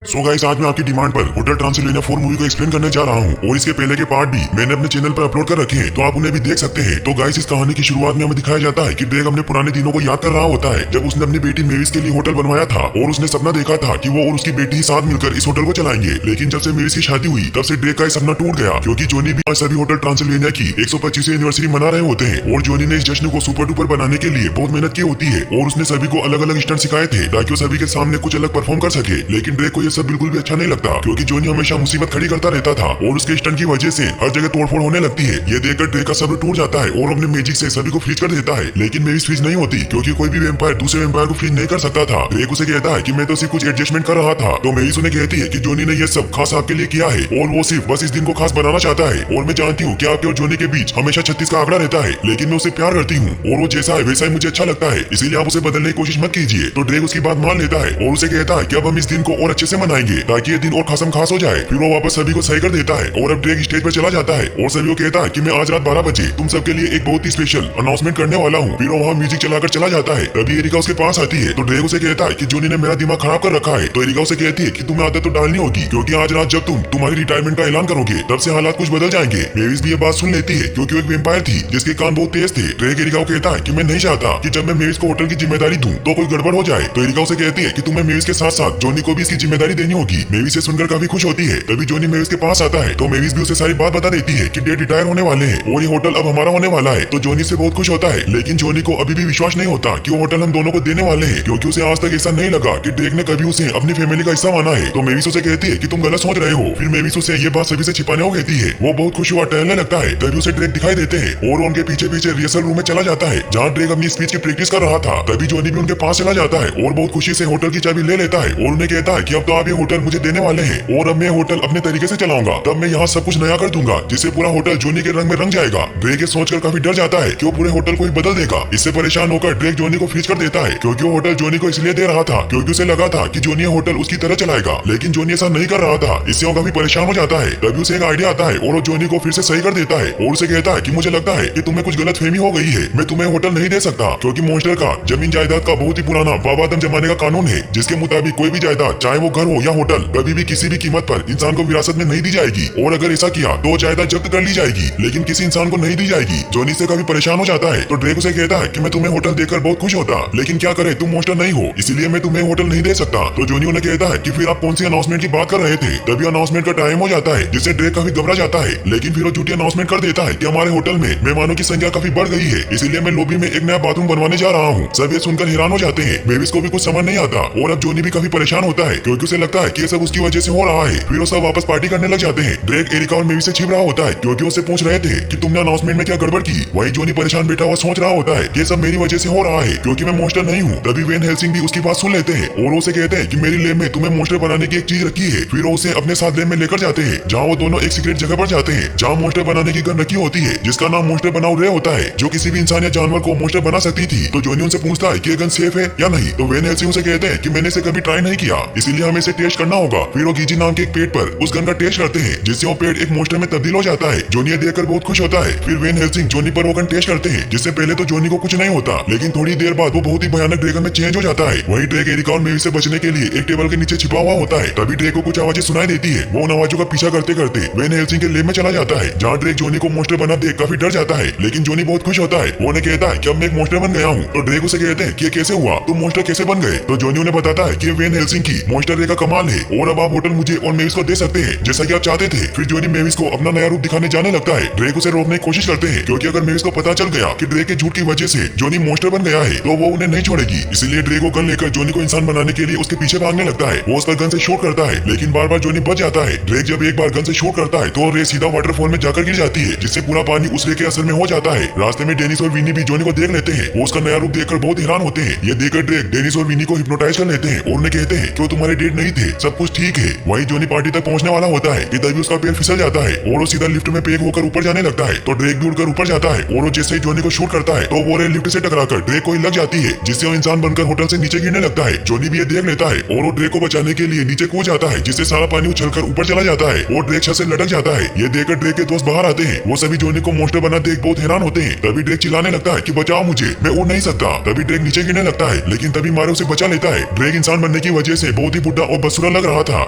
So guys, आज मैं आपकी डिमांड पर होटल ट्रांसिल्वेनिया 4 मूवी को एक्सप्लेन करने जा रहा हूँ और इसके पहले के पार्ट भी मैंने अपने चैनल पर अपलोड कर रखे हैं, तो आप उन्हें भी देख सकते हैं। तो गाइस, इस कहानी की शुरुआत में हमें दिखाया जाता है कि ड्रेक अपने पुराने दिनों को याद कर रहा होता है, जब उसने अपनी बेटी मेविस के लिए होटल बनवाया था और उसने सपना देखा था कि वो और उसकी बेटी साथ मिलकर इस होटल को चलाएंगे। लेकिन जब से मेविस की शादी हुई तब से ड्रेक का सपना टूट गया, क्योंकि जोनी भी आज सभी होटल ट्रांसिल्वेनिया की 125वीं एनिवर्सरी मना रहे होते हैं और जोनी ने इस जश्न को सुपर डुपर बनाने के लिए बहुत मेहनत की होती है और उसने सभी को अलग अलग स्टंट सिखाए थे ताकि वो सभी के सामने कुछ अलग परफॉर्म कर सके। लेकिन ड्रेक को ये सब बिल्कुल भी अच्छा नहीं लगता, क्योंकि जोनी हमेशा मुसीबत खड़ी करता रहता था और उसके स्टंट की वजह से हर जगह तोड़फोड़ होने लगती है। ये देखकर ड्रेक का सब्र टूट जाता है और अपने मैजिक से सभी को फ्रीज कर देता है। लेकिन मेविस फ्रीज नहीं होती, क्योंकि कोई भी वैम्पायर दूसरे वैम्पायर को फ्रीज नहीं कर सकता था। ड्रेक उसे कहता है कि मैं तो सिर्फ कुछ एडजस्टमेंट कर रहा था, तो मेविस उन्हें कहती है कि जोनी ने ये सब खास आपके लिए किया है और वो सिर्फ बस इस दिन को खास बनाना चाहता है। और मैं जानती हूँ कि आपके और जोनी के बीच हमेशा 36 का आंकड़ा रहता है, लेकिन मैं उसे प्यार करती हूँ और वो जैसा है वैसा ही मुझे अच्छा लगता है, इसीलिए आप उसे बदलने की कोशिश मत कीजिए। तो ड्रेक उसकी बात मान लेता है और उसे कहता है कि अब हम इस दिन को और अच्छे से मनाएंगे ताकि ये दिन और खासम खास हो जाए। फिर वो वापस सभी को सही कर देता है और अब ड्रेक स्टेज पर चला जाता है और सभी को कहता है कि मैं आज रात 12 बजे तुम सबके लिए एक बहुत ही स्पेशल अनाउंसमेंट करने वाला हूँ। फिर वो वहाँ म्यूजिक चलाकर चला जाता है। तभी एरिका उसके पास आती है, तो ड्रेक उसे कहता है कि जोनी ने मेरा दिमाग खराब कर रखा है। तो एरिका उसे कहती है कि तुम्हें आदत तो डालनी होगी, क्योंकि आज रात जब तुम तुम्हारी रिटायरमेंट का ऐलान करोगे तब से हालात कुछ बदल जाएंगे। मेविस भी ये बात सुन लेती है, क्योंकि वो एक वेम्पायर थी जिसके कान बहुत तेज थे। ड्रेक एरिका को कहता है कि मैं नहीं चाहता कि जब मैं मेविस को होटल की जिम्मेदारी दूं तो कोई गड़बड़ हो जाए। तो एरिका उसे कहती है कि तुम्हें मेविस के साथ साथ जोनी को भी इसकी जिम्मेदारी देनी होगी। मेविस से सुनकर काफी खुश होती है। तभी जोनी मेविस के पास आता है, तो मेविस भी उसे सारी बात बता देती है कि डैड रिटायर होने वाले हैं और ये होटल अब हमारा होने वाला है। तो जोनी से बहुत खुश होता है, लेकिन जोनी को अभी भी विश्वास नहीं होता कि वो होटल हम दोनों को देने वाले हैं, क्योंकि उसे आज तक ऐसा नहीं लगा कि ड्रेक ने कभी उसे अपनी फैमिली का हिस्सा माना है। तो मेविस उसे कहती है कि तुम गलत सोच रहे हो। फिर मेविस उसे ये बात सभी से छिपाने को कहती है। वो बहुत खुश हुआ टहलने लगता है। तभी उसे ड्रेक दिखाई देते हैं और उनके पीछे पीछे रिहर्सल रूम में चला जाता है, जहाँ ड्रेक अपनी स्पीच की प्रैक्टिस कर रहा था। तभी जोनी भी उनके पास चला जाता है और बहुत खुशी से होटल की चाबी ले लेता है और उन्हें कहता है कि अब तो आप ये होटल मुझे देने वाले हैं और अब मैं होटल अपने तरीके से चलाऊंगा। तब मैं यहाँ सब कुछ नया कर दूंगा, जिससे पूरा होटल जोनी के रंग में रंग जाएगा। ड्रेक ये सोचकर काफी डर जाता है कि वो पूरे होटल को ही बदल देगा। इससे परेशान होकर ड्रेक जोनी को फ्रीज कर देता है, क्योंकि वो होटल जोनी को इसलिए दे रहा था क्योंकि उसे लगा था कि जोनी होटल उसकी तरह चलाएगा। लेकिन जोनी ऐसा नहीं कर रहा था, इससे वो काफी परेशान हो जाता है। तभी उसे एक आइडिया आता है और वो जोनी को फिर से सही कर देता है और उसे कहता है कि मुझे लगता है कि तुम्हें कुछ गलत फहमी हो गई है। मैं तुम्हें होटल नहीं दे सकता, क्योंकि मॉन्स्टर का जमीन जायदाद का बहुत ही पुराना बाबादम जमाने का कानून है, जिसके मुताबिक कोई भी जायदाद, चाहे वो घर हो या होटल, कभी भी किसी भी कीमत पर इंसान को विरासत में नहीं दी जाएगी और अगर ऐसा किया तो जायदाद जब्त कर ली जाएगी, लेकिन किसी इंसान को नहीं दी जाएगी। जोनी से काफी परेशान हो जाता है। तो ड्रेक उसे कहता है कि मैं तुम्हें होटल देकर बहुत खुश होता, लेकिन क्या करे, तुम मॉन्स्टर नहीं हो, इसीलिए मैं तुम्हें होटल नहीं दे सकता। तो जोनी उन्हें कहता है कि फिर आप कौन सी अनाउंसमेंट की बात कर रहे थे। तभी अनाउंसमेंट का टाइम हो जाता है, जिससे ड्रेक काफी घबरा जाता है। लेकिन फिर वो झूठी अनाउंसमेंट कर देता है कि हमारे होटल में मेहमानों की संख्या काफी बढ़ गई है, इसीलिए मैं लॉबी में एक नया बाथरूम बनवाने जा रहा हूँ। सब ये सुनकर हैरान हो जाते हैं। मेविस को भी कुछ समझ नहीं आता और अब जोनी भी काफी परेशान होता है, क्योंकि उसे लगता है कि ये सब उसकी वजह से हो रहा है। फिर वो सब वापस पार्टी करने लग जाते हैं। ड्रेक एरिका और मेविस से छिप रहा होता है, क्योंकि उससे पूछ रहे थे कि तुमने अनाउंसमेंट में क्या गड़बड़ की। वही जोनी परेशान बैठा हुआ सोच रहा होता है कि ये सब मेरी वजह से हो रहा है, क्योंकि मैं मॉन्स्टर नहीं हूँ। तभी वेन हेल्सिंग भी उसकी बात सुन लेते हैं और उसे कहते हैं कि मेरी लैब में तुम्हें मॉन्स्टर बनाने की एक चीज रखी है। फिर वो उसे अपने साथ लैब में लेकर जाते हैं, जहाँ वो दोनों एक सीक्रेट जगह पर जाते हैं, जहाँ मॉन्स्टर बनाने की गन रखी होती है, जिसका नाम मॉन्स्टर बनाऊ रे होता है, जो किसी भी इंसान या जानवर को मॉन्स्टर बना सकती थी। तो जोनी उनसे पूछता है कि ये गन सेफ है या नहीं। तो वेन हेल्सिंग उसे कहते हैं कि मैंने इसे कभी ट्राई नहीं किया, इसीलिए हमें इसे टेस्ट करना होगा। फिर वो गीजी नाम के एक पेड़ पर उस गन का टेस्ट करते हैं, जिससे वो पेड़ एक मॉन्स्टर में तब्दील हो जाता है। जोनी ये देखकर बहुत खुश होता है। फिर वेन हेल्सिंग जोनी पर वो गन टेस्ट करते हैं, जिससे पहले तो जोनी को कुछ नहीं होता, लेकिन थोड़ी देर बाद वो बहुत ही भयानक ड्रैगन में चेंज हो जाता है। वही ड्रेक एरिका और मेविस से बचने के लिए एक टेबल के नीचे छिपा हुआ होता है। तभी ड्रेक को कुछ आवाजें सुनाई देती है। वो उन आवाजों का पीछा करते करते वेन हेल्सिंग के लैब में चला जाता है, जहाँ ड्रेक जोनी को मॉन्स्टर बना देख काफी डर जाता है। लेकिन जोनी बहुत खुश होता है। वो उन्हें कहता है कि अब मैं एक मॉन्स्टर बन गया हूँ। तो ड्रेक उसे कहते हैं कि ये कैसे हुआ, तुम मॉन्स्टर कैसे बन गए। तो जोनी उन्हें बताता है कि वेन हेल्सिंग की मॉन्स्टर रे का कमाल है और अब आप होटल मुझे और मेविस को दे सकते हैं, जैसा कि आप चाहते थे। फिर जोनी मेविस को अपना नया रूप दिखाने जाने लगता है। ड्रेक उसे रोकने की कोशिश करते हैं, क्योंकि अगर मेविस को पता चल गया कि ड्रेक के झूठ की वजह से जोनी मॉन्स्टर बन गया है तो वो उन्हें नहीं छोड़ेगी। इसीलिए ड्रेक को गन लेकर जोनी को इंसान बनाने के लिए उसके पीछे भागने लगता है। वो उस पर गन से शूट करता है, लेकिन बार बार जोनी बच जाता है। ड्रेक जब एक बार गन से शूट करता है तो रे सीधा वाटरफॉल में जाकर गिर जाती है, जिससे पूरा पानी उस रे के असर में हो जाता है। रास्ते में डेनिस और विनी भी जोनी को देख लेते हैं। वो उसका नया रूप देखकर बहुत हैरान होते हैं। ये देखकर ड्रेक डेनिस और विनी को हिप्नोटाइज कर लेते हैं और उन्हें कहते हैं कि वो तुम्हारे डेट नहीं थे, सब कुछ ठीक है। वही जोनी पार्टी तक पहुंचने वाला होता है कि तभी उसका पैर फिसल जाता है और वो सीधा लिफ्ट में पैक होकर ऊपर जाने लगता है। तो ड्रेक भी उड़कर ऊपर जाता है और वो जैसे ही जोनी को शूट करता है तो वो रे लिफ्ट से टकराकर ड्रेक को ही लग जाती है, जिससे वो इंसान बनकर होटल से नीचे गिरने लगता है। जोनी भी ये देख लेता है और वो ड्रेक को बचाने के लिए नीचे कूद जाता है, जिससे सारा पानी उछलकर ऊपर चला जाता है और ड्रेक छत से लटक जाता है। ये देखकर ड्रेक के दोस्त बाहर आते हैं। वो सभी जोनी को मॉन्स्टर बना देख बहुत हैरान होते हैं। तभी ड्रेक चिल्लाने लगता है कि बचाओ मुझे, मैं उड़ नहीं सकता। तभी ड्रेक नीचे गिरने लगता है, लेकिन तभी मारे उसे बचा लेता है। ड्रेक इंसान बनने की वजह से बहुत ही बुढ़ा और बदसूरत लग रहा था।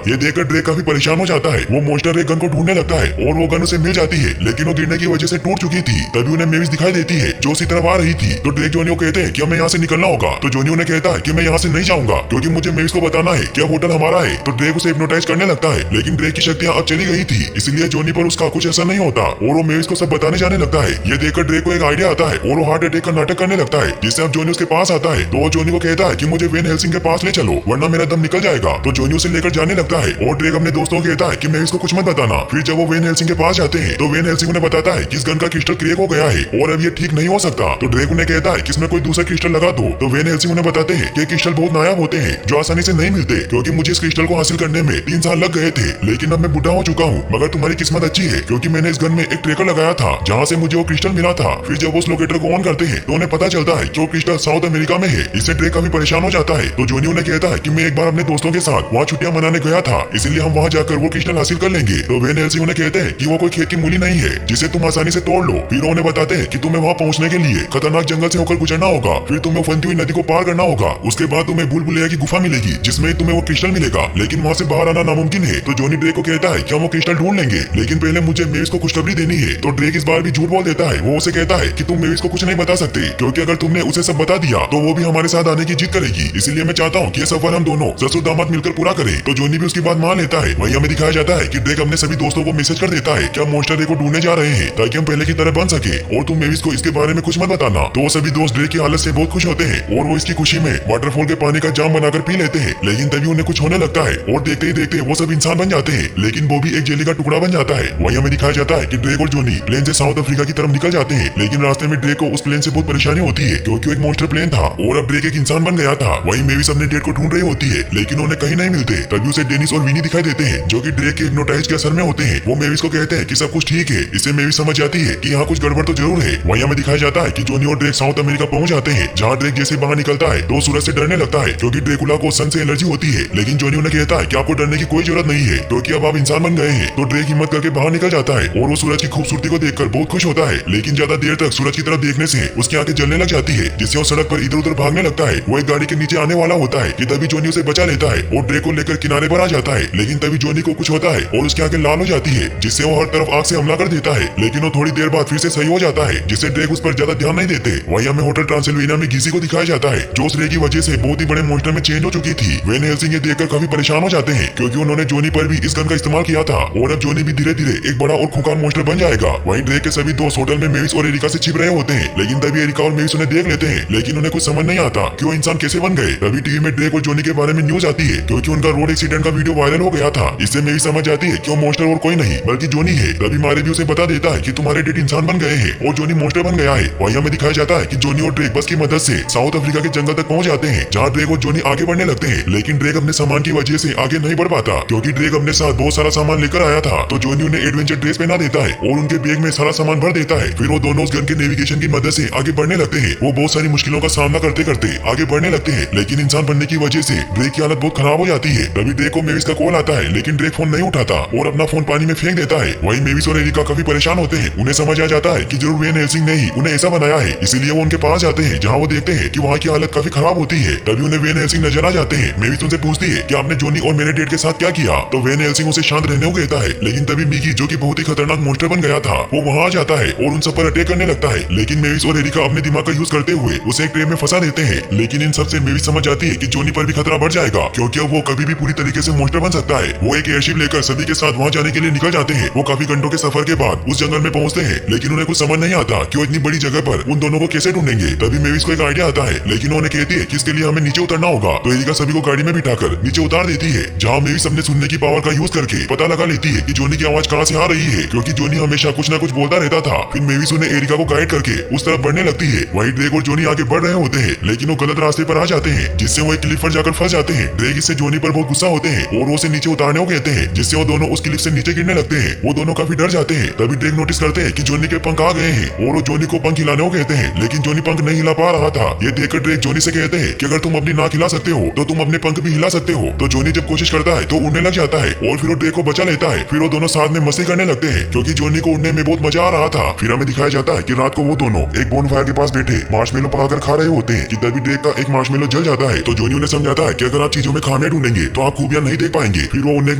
ये देखकर ड्रेक काफी परेशान हो जाता है। वो मॉन्स्टर एक गन को ढूंढने लगता है और वो गन उसे मिल जाती है, लेकिन वो गिरने की वजह से टूट चुकी थी। तभी उन्हें मेविस दिखाई देती है जो उसी तरफ आ रही थी। तो ड्रेक जोनी को कहते हैं कि हमें यहाँ से निकलना होगा। तो जोनी उन्हें कहता है कि मैं यहाँ से नहीं जाऊंगा क्योंकि मुझे मेविस को बताना है कि होटल हमारा है। तो ड्रेक उसे हिप्नोटाइज करने लगता है, लेकिन ड्रेक की शक्तियाँ अब चली गई थी, इसलिए जोनी पर उसका कुछ असर नहीं होता और वो मेविस को सब बताने जाने लगता है। ये देखकर ड्रेक को एक आइडिया आता है और वो हार्ट अटैक का नाटक करने लगता है, जिससे अब जोनी उसके पास आता है। तो वो जोनी को कहता है कि मुझे वेन हेल्सिंग के पास ले चलो वरना मेरा दम निकल जाएगा। तो जोनी उसे लेकर जाने लगता है और ड्रेक अपने दोस्तों को कहता है कि मेविस को कुछ मत बताना। फिर जब वो वेन हेल्सिंग के पास जाते हैं तो वेन हेल्सिंग उन्हें बताता है कि इस गन का क्रिस्टल क्रैक हो गया है और अब ये ठीक नहीं हो सकता। तो ड्रेक उन्हें कहता है कि इसमें कोई दूसरा क्रिस्टल लगा दो। तो वेन हेल्सिंग उन्हें बताते हैं कि क्रिस्टल बहुत नायाब होते हैं जो आसानी से नहीं मिलते, क्योंकि मुझे इस क्रिस्टल को हासिल करने में 3 साल लग गए थे, लेकिन अब मैं बुढ़ा हो चुका हूँ। मगर तुम्हारी किस्मत अच्छी है क्योंकि मैंने इस गन में एक ट्रैकर लगाया था जहाँ से मुझे वो क्रिस्टल मिला था। फिर जब उस लोकेटर को ऑन करते हैं तो उन्हें पता चलता है कि वो क्रिस्टल साउथ अमेरिका में है। इससे ड्रेक काफी परेशान हो जाता है। तो जोनी उन्हें कहता है कि मैं एक बार अपने दोस्तों के साथ वहाँ छुट्टियां मनाने गया था, इसीलिए हम वहाँ जाकर वो क्रिस्टल हासिल कर लेंगे। तो वेन हेल्सिंग उन्हें कहते हैं कि वो कोई खेत की मूली नहीं है जिसे तुम आसानी से तोड़ लो। फिर उन्हें बताते हैं कि तुम्हें वहाँ पहुँचने के लिए खतरनाक जंगल से होकर गुजरना होगा, फिर तुम्हें फनती हुई नदी को पार करना होगा, उसके बाद तुम्हें भूल भुलैया की गुफा मिलेगी जिसमें तुम्हें वो क्रिस्टल मिलेगा, लेकिन वहाँ से बाहर आना नामुमकिन है। तो जोनी ड्रेक को कहता है कि हम वो क्रिस्टल ढूंढ लेंगे, लेकिन पहले मुझे मेविस को खुशखबरी देनी है। तो ड्रेक इस बार भी झूठ बोल देता है। वो उसे कहता है कि तुम मेविस को कुछ नहीं बता सकते क्योंकि अगर तुमने उसे सब बता दिया तो वो भी हमारे साथ आने की जिद करेगी, इसीलिए मैं चाहता हूँ कि ये सफर हम दोनों ससुर दामाद मिलकर पूरा करें। तो जोनी भी उसकी बात मान लेता है। वहीं हमें दिखाया जाता है कि ड्रेक अपने सभी दोस्तों को मैसेज कर देता है कि हम मॉन्स्टर को ढूंढने जा रहे हैं ताकि हम पहले की तरह बन सके और तुम मेविस को इसके बारे में कुछ मत बताना। तो वो सभी दोस्त ड्रेक की हालत से बहुत खुश होते हैं और वो इसकी खुशी में वाटरफॉल के पानी का जाम बनाकर पी लेते हैं, लेकिन तभी उन्हें कुछ होने लगता है और देखते ही देखते वो सब इंसान बन जाते हैं, लेकिन वो भी एक जेली का टुकड़ा बन जाता है। वहीं हमें दिखाया जाता है कि ड्रेक और जोनी प्लेन से साउथ अफ्रीका की तरफ निकल जाते हैं, लेकिन रास्ते में ड्रेक को उस प्लेन से बहुत परेशानी होती है क्योंकि वो एक मॉन्स्टर प्लेन था और अब ड्रेक एक इंसान बन गया था। वहीं मेविस अपने डेट को ढूंढ रही होती है, लेकिन उन्हें कहीं नहीं मिलते। तभी उसे डेनिस और विनी दिखाई देते हैं जो कि ड्रेक के हिप्नोटाइज के असर में होते हैं। वो मेविस को कहते हैं कि सब कुछ ठीक है। इससे मेविस समझ जाती है कि यहाँ कुछ गड़बड़ तो जरूर है। वहीं हमें दिखाया जाता है कि जोनी और ड्रेक साउथ अमेरिका पहुंच जाते हैं, जहाँ ड्रेक जैसे बाहर निकलता है तो सूरज से डरने लगता है क्योंकि ड्रेकुला को सन से एलर्जी होती है, लेकिन जोनी उन्हें कहता है कि आपको डरने की कोई जरूरत नहीं है क्योंकि अब आप इंसान बन गए हैं। तो ड्रेक हिम्मत करके बाहर निकल जाता है और वो सूरज की खूबसूरती को देखकर बहुत खुश होता है, लेकिन ज्यादा देर तक सूरज की तरफ देखने से उसकी आंखें जलने लग जाती है, जिससे वो सड़क पर इधर उधर भागने लगता है। वो एक गाड़ी के नीचे आने वाला होता है कि तभी जोनी उसे बचा लेता है और ड्रेक को लेकर किनारे पर आ जाता है, लेकिन तभी जोनी को कुछ होता है और उसकी आंखें लाल हो जाती है, जिससे वो हर तरफ आग से हमला कर देता है, लेकिन वो थोड़ी देर बाद फिर से सही हो जाता है, जिससे ड्रेक उस पर ज्यादा ध्यान नहीं देते। वहीं हमें होटल ट्रांसिल्वेनिया में घिसी को दिखाया जाता है जो उस रे की वजह से बहुत ही बड़े मॉन्स्टर में चेंज हो चुकी थी। वेन हेल्सिंग ये देखकर काफी परेशान हो जाते हैं क्योंकि उन्होंने जोनी पर भी इस गन का इस्तेमाल किया था और अब जोनी भी धीरे धीरे एक बड़ा और खूंखार मॉन्स्टर बन जाएगा। वहीं ड्रेक के सभी दोस्त होटल में मेविस और एरिका से छिप रहे होते हैं, लेकिन तभी एरिका और मेविस उन्हें देख लेते हैं, लेकिन उन्हें कुछ समझ नहीं आता कि वो इंसान कैसे बन गए। तभी टीवी में ड्रेक और जोनी के बारे में न्यूज आती है क्योंकि उनका रोड एक्सीडेंट का वीडियो वायरल हो गया था। इससे मेविस समझ जाती है कि वो मॉन्स्टर और कोई नहीं बल्कि जोनी है। तभी मारे भी उसे बता देता है कि तुम्हारे डेट इंसान बन गए हैं और जोनी मॉन्स्टर बन गया है। वहीं हमें दिखाया जाता है कि जोनी और ड्रेक बस की मदद से साउथ अफ्रीका के जंगल तक पहुंच जाते हैं, जहाँ ड्रेक और जोनी आगे बढ़ने लगते हैं, लेकिन ड्रेक अपने सामान की वजह से आगे नहीं बढ़ पाता क्योंकि ड्रेक अपने साथ बहुत सारा सामान लेकर आया था। तो जोनी उन्हें एडवेंचर ड्रेस पहना देता है और उनके बैग में सारा सामान भर देता है। फिर वो दोनों उस गन के नेविगेशन की मदद से आगे बढ़ने लगते हैं। वो बहुत सारी मुश्किलों का सामना करते करते आगे बढ़ने लगते हैं, लेकिन इंसान बनने की वजह से ड्रेक की हालत बहुत खराब हो जाती है। तभी ड्रेक को मेविस का कॉल आता है, लेकिन ड्रेक फोन नहीं उठाता और अपना फोन पानी में फेंक देता है। वहीं मेविस और एरिका काफी परेशान होते हैं। उन्हें समझ आ जाता है कि जरूर वेन हेल्सिंग ने ही उन्हें ऐसा बनाया है, इसीलिए वो उनके पास जाते हैं, जहाँ वो देखते हैं कि वहाँ की हालत काफी खराब होती है। तभी उन्हें वेन हेल्सिंग नजर आ जाते हैं। मेविस उनसे पूछती है कि आपने जोनी और मेरे डेट के साथ क्या किया। तो वेन हेल्सिंग उसे शांत रहने को कहता है, लेकिन तभी मिकी जो कि बहुत ही खतरनाक मॉन्स्टर बन गया था वो वहाँ आ जाता है और उन सब पर अटैक करने लगता है, लेकिन मेविस और एरिका अपने दिमाग का यूज करते हुए उसे एक ट्रेन में फंसा देते हैं। लेकिन इन सबसे मेविस समझ जाती है कि जोनी पर भी खतरा बढ़ जाएगा क्योंकि अब वो कभी भी पूरी तरीके से मॉन्स्टर बन सकता है। वो एक एयरशिप लेकर सभी के साथ वहाँ जाने के लिए निकल जाते हैं। वो काफी घंटों के सफर के बाद उस जंगल में पहुंचते हैं, लेकिन उन्हें कुछ समझ नहीं आता कि वो इतनी बड़ी जगह पर उन दोनों को कैसे ढूंढेंगे। तभी मेविस को एक आइडिया आता है, लेकिन उन्हें कहती है कि इसके लिए हमें नीचे उतरना होगा। तो एरिका सभी को गाड़ी में बिठाकर नीचे उतार देती है, जहाँ मेविस अपने सुनने की पावर का यूज करके पता लगा लेती है कि जोनी की आवाज कहाँ से आ रही है, क्योंकि जोनी हमेशा कुछ न कुछ बोलता रहता था। फिर मेविस उन्हें एरिका को गाइड करके उस तरफ बढ़ने लगती है। वहीं ड्रेक और जोनी आगे बढ़ रहे होते हैं, लेकिन वो गलत रास्ते पर आ जाते हैं, जिससे वो एक क्लिफ पर जाकर फंस जाते हैं। ड्रेक इससे जोनी पर बहुत गुस्सा होते हैं और वो उसे नीचे उतारने को कहते हैं, जिससे वो दोनों उस क्लिफ से नीचे गिरने लगते हैं। वो दोनों काफी डर जाते हैं। तभी ड्रेक नोटिस करते हैं कि जोनी के पंख आ गए हैं और वो जोनी को पंख हिलाने को कहते हैं, लेकिन जोनी पंख नहीं हिला पा रहा था। ये देखकर ड्रेक जोनी से कहते हैं कि अगर तुम अपनी नाक हिला सकते हो तो तुम अपने पंख भी हिला सकते हो। तो जोनी जब कोशिश करता है तो उड़ने लग जाता है और फिर वो ड्रेक को बचा लेता है। फिर वो दोनों साथ में मस्ती करने लगते हैं क्योंकि जोनी को उड़ने में बहुत मजा आ रहा था। फिर हमें दिखाया जाता है कि रात को वो दोनों एक बोनफायर के पास बैठे मार्शमेलो पकाकर खा रहे होते हैं कि तभी ड्रेक का एक मार्शमेलो जल जाता है। तो जोनी उन्हें समझाता है कि अगर आप चीजों में खामियां खूबियां ढूंढेंगे तो आप खूबियां नहीं देख पाएंगे। फिर वो उन्हें एक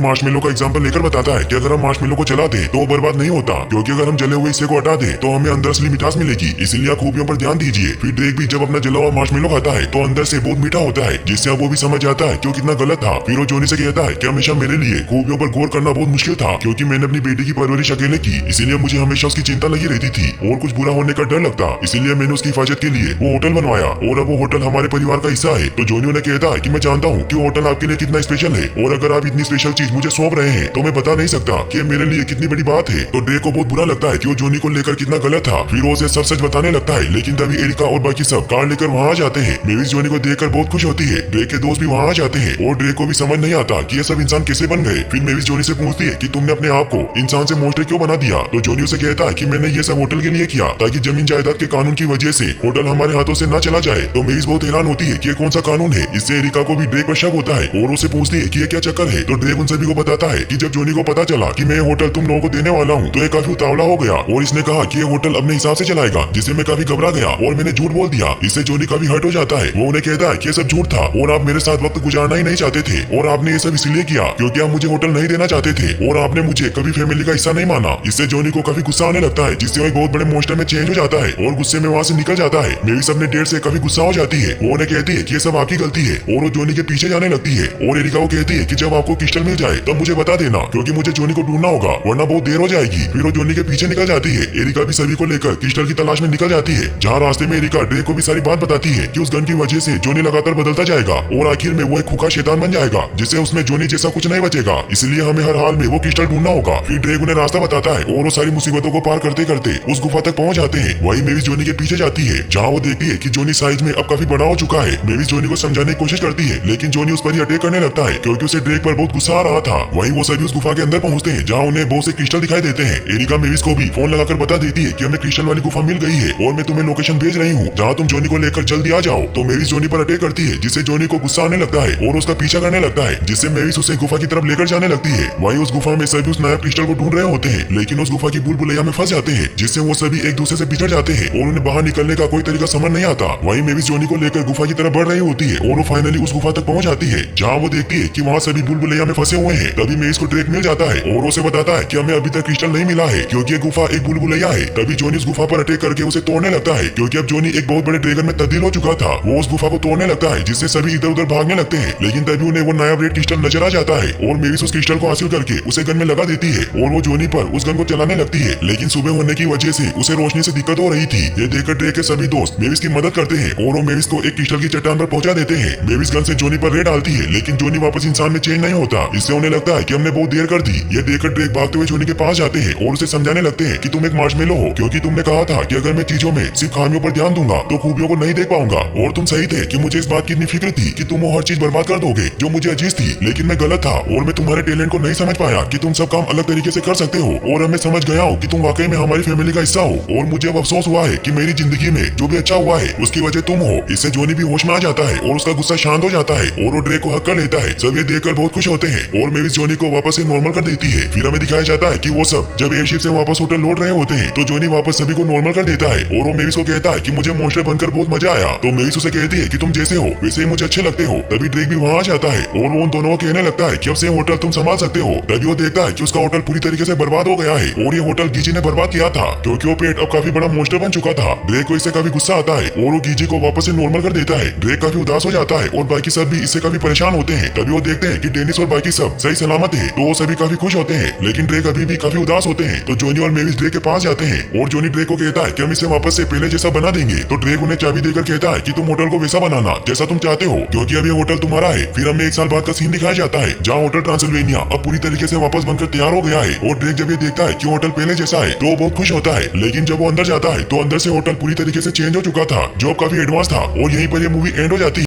मार्शमेलो का एग्जांपल लेकर बताता है कि अगर हम मार्शमेलो को जला दें तो वो बर्बाद नहीं होता, क्योंकि अगर हम जले हुए हिस्से को हटा दें तो हमें अंदर असली मिठास मिलेगी, इसीलिए आप खूबियों पर ध्यान दीजिए। फिर ड्रेक भी जब अपना जला हुआ मार्शमेलो खाता है तो अंदर से बहुत मीठा होता है, जिससे अब वो भी समझ जाता है कि वो कितना गलत था। फिर वो जोनी से कहता है कि हमेशा मेरे लिए खूबियों पर गौर करना बहुत मुश्किल था, क्योंकि मैंने अपनी बेटी की परवरिश अकेले की, इसीलिए मुझे हमेशा उसकी चिंता लगी रहती थी और कुछ बुरा होने का डर लगता, इसीलिए मैंने उसकी हिफाजत के लिए वो होटल बनवाया और अब वो होटल हमारे परिवार का हिस्सा है। तो जोनी उन्हें कहता है कि मैं जानता हूँ कि वो होटल आपके लिए कितना स्पेशल है और अगर आप इतनी स्पेशल चीज मुझे सौंप रहे हैं तो मैं बता नहीं सकता कि मेरे लिए कितनी बड़ी बात है। तो ड्रेक को बहुत बुरा लगता है कि वो जोनी को लेकर कितना गलत था। फिर वो उसे सब सच बताने लगता है, लेकिन तभी एरिका और बाकी सब कार लेकर वहाँ आ जाते हैं। मेविस जोनी को देखकर बहुत खुश होती है। ड्रेक के दोस्त भी वहाँ आ जाते हैं और ड्रेक को भी समझ नहीं आता कि ये सब इंसान कैसे बन गए। फिर मेविस जोनी से पूछती है कि तुमने अपने आप को इंसान से मॉन्स्टर क्यों बना दिया। तो जोनी उसे कहता है कि मैंने ये सब होटल के लिए किया ताकि जमीन जायदाद के कानून की वजह से होटल हमारे हाथों से न चला जाए। तो मेविस बहुत हैरान होती है कि ये कौन सा कानून है। इससे एरिका को भी ड्रेक पर शक होता है और उसे पूछती है कि ये क्या चक्कर है। तो ड्रेक उन सभी को बताता है कि जब जोनी को पता चला कि मैं ये होटल तुम लोगों को देने वाला हूँ तो ये काफी उतावला हो गया और इसने कहा कि ये होटल अपने हिसाब से चलाएगा, जिससे मैं काफी घबरा गया और मैंने झूठ बोल दिया। इससे जोनी काफी हर्ट हो जाता है। वो उन्हें कहता है कि ये सब झूठ था और आप मेरे साथ वक्त गुजारना ही नहीं चाहते थे और आपने ये सब इसलिए किया क्योंकि आप मुझे होटल नहीं देना चाहते थे और आपने मुझे कभी फैमिली का हिस्सा नहीं माना। इससे जोनी को काफी गुस्सा आने लगता है, जिससे वो एक बहुत बड़े मॉन्स्टर में चेंज हो जाता है और गुस्से में वहाँ से निकल जाता है। मेविस अपने डेट से काफी गुस्सा हो जाती है। वो उन्हें कहती है कि ये सब आपकी गलती है और वो जोनी के पीछे जाने लगती है और एरिका को कहती है कि जब आपको क्रिस्टल मिल जाए तब मुझे बता देना, क्योंकि मुझे जोनी को ढूंढना होगा वरना बहुत देर हो जाएगी। फिर वो जोनी के पीछे निकल जाती है। एरिका भी सभी को लेकर क्रिस्टल की तलाश में निकल जाती है, जहाँ रास्ते में एरिका ड्रेक को भी सारी बात बताती है कि उस गन की वजह से जोनी लगातार बदलता जाएगा और आखिर में वो एक खुका शैतान बन जाएगा, जिससे उसमें जोनी जैसा कुछ नहीं बचेगा, इसलिए हमें हर हाल में वो क्रिस्टल ढूंढना होगा। फिर ड्रेक उन्हें रास्ता बताता है और वो सारी मुसीबतों को पार करते करते उस गुफा तक पहुंच जाते हैं। वही मेविस जोनी के पीछे जाती है, जहाँ वो देखती है कि जोनी साइज में अब काफी बड़ा हो चुका है। मेविस जोनी को समझाने की कोशिश करती है, लेकिन जोनी उस पर ही अटैक करने लगता है क्योंकि उसे ड्रेक पर बहुत गुस्सा आ रहा था। वहीं वो सभी उस गुफा के अंदर पहुंचते हैं, जहाँ उन्हें बहुत से क्रिस्टल दिखाई देते हैं। एरिका मेविस को भी फोन लगाकर बता देती है कि हमें क्रिस्टल वाली गुफा मिल गई है और मैं तुम्हें लोकेशन भेज रही हूँ, जहाँ तुम जोनी को लेकर जल्दी आ जाओ। तो मेविस जोनी पर अटैक करती है, जिससे जोनी को गुस्सा आने लगता है और उसका पीछा करने लगता है, जिससे मेविस उसे गुफा की तरफ लेकर जाने लगती है। वहीं उस गुफा में सभी उस नया क्रिस्टल को ढूंढ रहे होते हैं, लेकिन उस गुफा की भूल भुलैया में फंस जाते हैं, जिससे वो सभी एक दूसरे से बिछड़ जाते हैं और उन्हें बाहर निकलने का कोई तरीका समझ नहीं आता। वहीं मेविस जोनी को लेकर गुफा की तरफ बढ़ रही होती है और वो फाइनली उस गुफा तक पहुंच जाती है, जहाँ वो देखती है कि वहाँ सभी भूल भुलैया में फंसे हुए हैं। तभी मेविस को ड्रेक मिल जाता है और उसे बताता है कि हमें अभी तक क्रिस्टल नहीं मिला है, क्योंकि ये गुफा एक भूल भुलैया है। तभी जोनी उस गुफा पर अटैक करके उसे तोड़ने लगता है, क्योंकि अब जोनी एक बहुत बड़े ड्रैगन में तब्दील हो चुका था। वो उस गुफा को तोड़ने लगता है, जिससे सभी इधर उधर भागने लगते हैं, लेकिन तभी उन्हें वो नया रेड क्रिस्टल नजर आ जाता है और मेविस उस क्रिस्टल को हासिल करके उसे गन में लगा देती है और वो जोनी पर उस गन को चलाने लगती है। लेकिन सुबह होने की वजह से उसे रोशनी से दिक्कत हो रही थी। ये देखकर ड्रेक के सभी दोस्त मेविस की मदद करते हैं और वो मेविस को एक क्रिस्टल की चट्टान पर पहुंचा देते हैं। मेविस गन से जोनी पर रेड डालती है, लेकिन जोनी वापस इंसान में चेंज नहीं होता। इससे उन्हें लगता है कि हमने बहुत देर कर दी। ये देखकर ड्रेक भागते हुए जोनी के पास जाते हैं और उसे समझाने लगते हैं कि तुम एक मार्शमेलो हो, क्योंकि तुमने कहा था कि अगर मैं चीजों में सिर्फ खामियों पर ध्यान दूंगा तो खूबियों को नहीं देख पाऊंगा, और तुम सही थे कि मुझे इस बात की इतनी फिक्र थी कि तुम वो हर चीज बर्बाद कर दोगे जो मुझे अजीज थी। लेकिन मैं गलत था और मैं तुम्हारे टैलेंट को नहीं समझ पाया कि तुम सब काम अलग तरीके से कर सकते हो, और अब मैं समझ गया हूँ कि तुम वाकई में हमारी फैमिली का हिस्सा हो। और मुझे अब अफसोस हुआ है कि मेरी जिंदगी में जो भी अच्छा हुआ है उसकी वजह तुम हो। इससे जोनी भी होश में आ जाता है और उसका गुस्सा शांत हो जाता है और वो ड्रेक को हक कर लेता है। सब ये देखकर बहुत खुश होते हैं और मेविस जोनी को वापस से नॉर्मल कर देती है। फिर हमें दिखाया जाता है कि वो सब जब एयरशिप से वापस होटल लौट रहे होते हैं तो जोनी वापस सभी को नॉर्मल कर देता है और वो मेविस को कहता है कि मुझे मॉन्स्टर बनकर बहुत मजा आया। तो मेविस उसे कहती है कि तुम जैसे हो वैसे ही मुझे अच्छे लगते हो। तभी ड्रेक भी वहाँ आ जाता है और वो उन दोनों को कहने लगता है कि अब से होटल तुम संभाल सकते हो। तभी वो देखता है कि उसका होटल पूरी तरीके से बर्बाद हो गया है और ये होटल गीजी ने बर्बाद किया था, क्योंकि वो पेट अब काफी बड़ा मॉन्स्टर बन चुका था। ड्रेक को इससे काफी गुस्सा आता है और वो गीजी को वापस से नॉर्मल कर देता है। ड्रेक काफी उदास हो जाता है और बाकी सब भी इससे काफी परेशान होते हैं। तभी वो देखते हैं कि डेनिस और बाकी सब सही सलामत है, तो वो सभी काफी खुश होते हैं, लेकिन ड्रेक अभी भी काफी उदास होते हैं। तो जोनी और मेविस ड्रेक के पास जाते हैं और जोनी ड्रेक को कहता है कि हम इसे वापस से पहले जैसा बना देंगे। तो ड्रेक उन्हें चाबी देकर कहता है कि तुम होटल को वैसा बनाना जैसा तुम चाहते हो, क्योंकि अब ये होटल तुम्हारा है। फिर हमें 1 साल बाद का सीन दिखाया जाता है, जहाँ होटल ट्रांसिल्वेनिया अब पूरी तरीके से वापस बनकर तैयार हो गया है। और ड्रेक जब ये देखता है कि होटल पहले जैसा है तो वो बहुत खुश होता है, लेकिन जब वो अंदर जाता है तो अंदर से होटल पूरी तरीके से चेंज हो चुका था, जो काफी एडवांस था। और यहीं पर ये मूवी एंड हो जाती है।